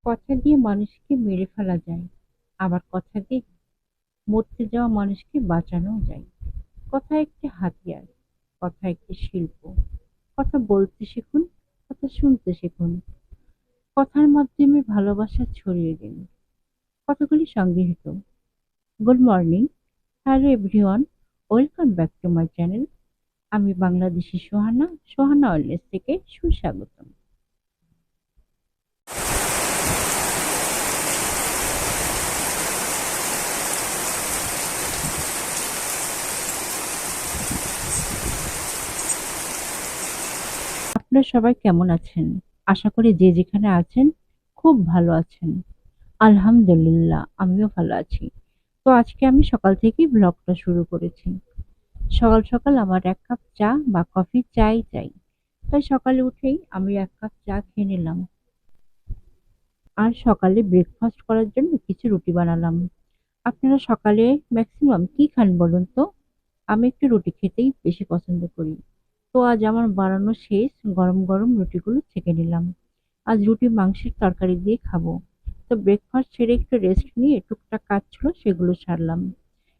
কথা দিয়ে মানুষকে মেরে ফেলা যায়, আবার কথা দিয়ে মরতে যাওয়া মানুষকে বাঁচানোও যায়। কথা একটি হাতিয়ার, কথা একটি শিল্প। কথা বলতে শিখুন, কথা শুনতে শিখুন। কথার মাধ্যমে ভালোবাসা ছড়িয়ে দিন। কথাগুলি সংগৃহীত। Good morning, hello everyone, welcome back to my channel. আমি বাংলাদেশি সোহানা, সোহানা ওয়েলনেস থেকে সুস্বাগতম। আপনারা সবাই কেমন আছেন? আশা করি যে যেখানে আছেন খুব ভালো আছেন। আলহামদুলিল্লাহ, আমিও ভালো আছি। তো আজকে আমি সকাল থেকেই ব্লগটা শুরু করেছি। সকাল সকাল আমার এক কাপ চা বা কফি চাই। তাই সকালে উঠেই আমি এক কাপ চা খেয়ে নিলাম। আর সকালে ব্রেকফাস্ট করার জন্য কিছু রুটি বানালাম। আপনারা সকালে ম্যাক্সিমাম কি খান বলুন তো? আমি একটু রুটি খেতেই বেশি পছন্দ করি। তো আজ আমার বানানো শেষ, গরম গরম রুটিগুলো ছেঁকে নিলাম। আজ রুটি মাংসের তরকারি দিয়ে খাবো। তো ব্রেকফাস্ট সেরে একটু রেস্ট নিয়ে টুকটাক কাজ ছিল সেগুলো সারলাম।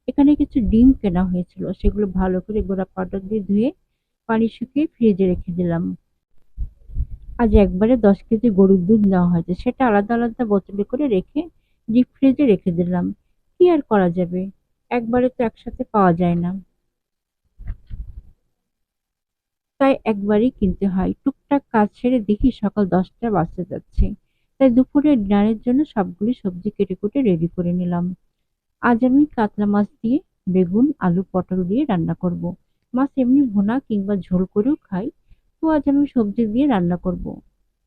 এখানে কিছু ডিম কেনা হয়েছিল, সেগুলো ভালো করে গুঁড়া পাউডার দিয়ে ধুয়ে পানি শুকিয়ে ফ্রিজে রেখে দিলাম। আজ একবারে 10 কেজি গরুর দুধ নেওয়া হয়েছে, সেটা আলাদা আলাদা বোতলে করে রেখে ডিপ ফ্রিজে রেখে দিলাম। কি আর করা যাবে, একবারে তো একসাথে পাওয়া যায় না, তাই একবারই কিনতে হয়। টুকটাক কাজ সেরে দেখি সকাল 10টা বাজতে যাচ্ছে। তাই দুপুরে ডিনারের জন্য সবগুলি সবজি কেটে কুটে রেডি করে নিলাম। আজ আমি কাতলা মাছ দিয়ে বেগুন, আলু, পটল দিয়ে রান্না করব। মাছ এমনি ভুনা কিংবা ঝোল করেও খাই। তো আজ আমি সবজি দিয়ে রান্না করব।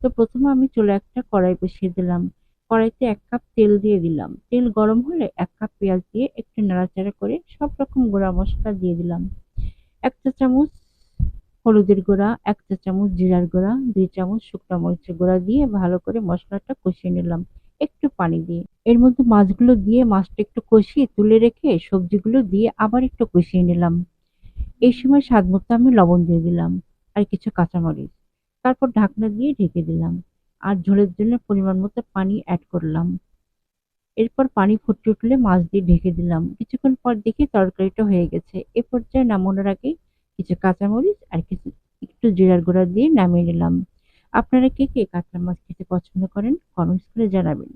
তো প্রথমে আমি চুলায় একটা কড়াই বসিয়ে দিলাম। কড়াইতে 1 কাপ তেল দিয়ে দিলাম। তেল গরম হলে 1 কাপ পেঁয়াজ দিয়ে একটু নাড়াচাড়া করে সব রকম গুঁড়া মশলা দিয়ে দিলাম। 1 চা চামচ হলুদের গুঁড়া, 1 চা চামচ জিরার গুঁড়া, 2 চামচ শুকনো মরিচের গুঁড়া দিয়ে ভালো করে মশলাটা কষিয়ে নিলাম একটু পানি দিয়ে। এর মধ্যে মাছগুলো দিয়ে মাছটা একটু কষিয়ে তুলে রেখে সবজিগুলো দিয়ে আবার একটু কষিয়ে নিলাম। এই সময় স্বাদ মতো আমি লবণ দিয়ে দিলাম আর কিছু কাঁচামরিচ। তারপর ঢাকনা দিয়ে ঢেকে দিলাম আর ঝোলের জন্য পরিমাণ মতো পানি অ্যাড করলাম। এরপর পানি ফুটে উঠলে মাছ দিয়ে ঢেকে দিলাম। কিছুক্ষণ পর দেখি তরকারিটা হয়ে গেছে। এ পর্যায়ে নামানোর আগে কিছু কাঁচামরিচ আর কিছু একটু জিরার গুঁড়া দিয়ে নামিয়ে নিলাম। আপনারা কে কে কাঁচা মাছ খেতে পছন্দ করেন কমেন্টস করে জানাবেন।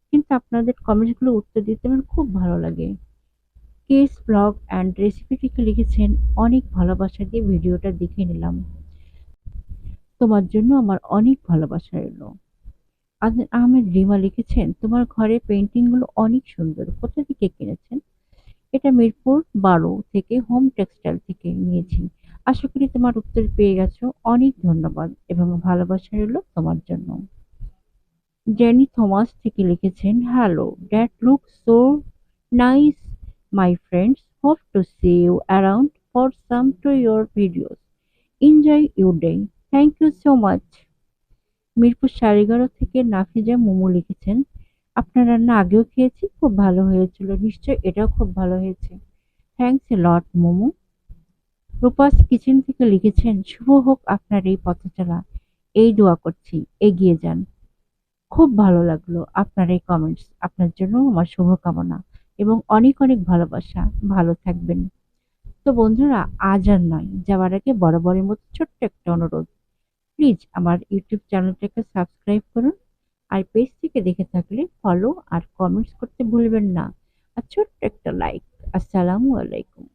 কিন্তু আপনাদের কমেন্টস গুলো উত্তর দিতে আমার খুব ভালো লাগে। কেস ব্লগ অ্যান্ড রেসিপি থেকে লিখেছেন, অনেক ভালোবাসা দিয়ে ভিডিওটা দেখে নিলাম। তোমার জন্য আমার অনেক ভালোবাসা রইলো। আহমেদ রিমা লিখেছেন, তোমার ঘরের পেন্টিং গুলো অনেক সুন্দর, কোথা থেকে কিনেছেন? এটা মিরপুর 12 থেকে হোম টেক্সটাইল থেকে নিয়েছি। আশা করি তোমার উত্তর পেয়ে গেছো। অনেক ধন্যবাদ এবং ভালোবাসা রইলো তোমার জন্য। জেনি থমাস থেকে লিখেছেন, hello, that look so nice my friends, hope to see you around for some to your videos, enjoy your day, thank you so much. Mirpur 11:30 থেকে নাফিজা মোমো লিখেছেন, আপনার রান্না আগেও খেয়েছি, খুব ভালো হয়েছিল, নিশ্চয় এটাও খুব ভালো হয়েছে, thanks a lot momo. Rupa's kitchen থেকে লিখেছেন, শুভ হোক আপনার এই পথচলা, এই দোয়া করছি, এগিয়ে যান। খুব ভালো লাগলো আপনার এই কমেন্টস, আপনার জন্য আমার শুভকামনা এবং অনেক অনেক ভালোবাসা। ভালো থাকবেন। তো বন্ধুরা, আজ আর নয়, যাওয়ার আগে বরাবরের মতো ছোট্ট একটা অনুরোধ, প্লিজ আমার ইউটিউব চ্যানেলটাকে সাবস্ক্রাইব করুন। আর পেজ থেকে দেখে থাকলে ফলো আর কমেন্টস করতে ভুলবেন না। আর ছোট্ট একটা লাইক। আসসালামু আলাইকুম।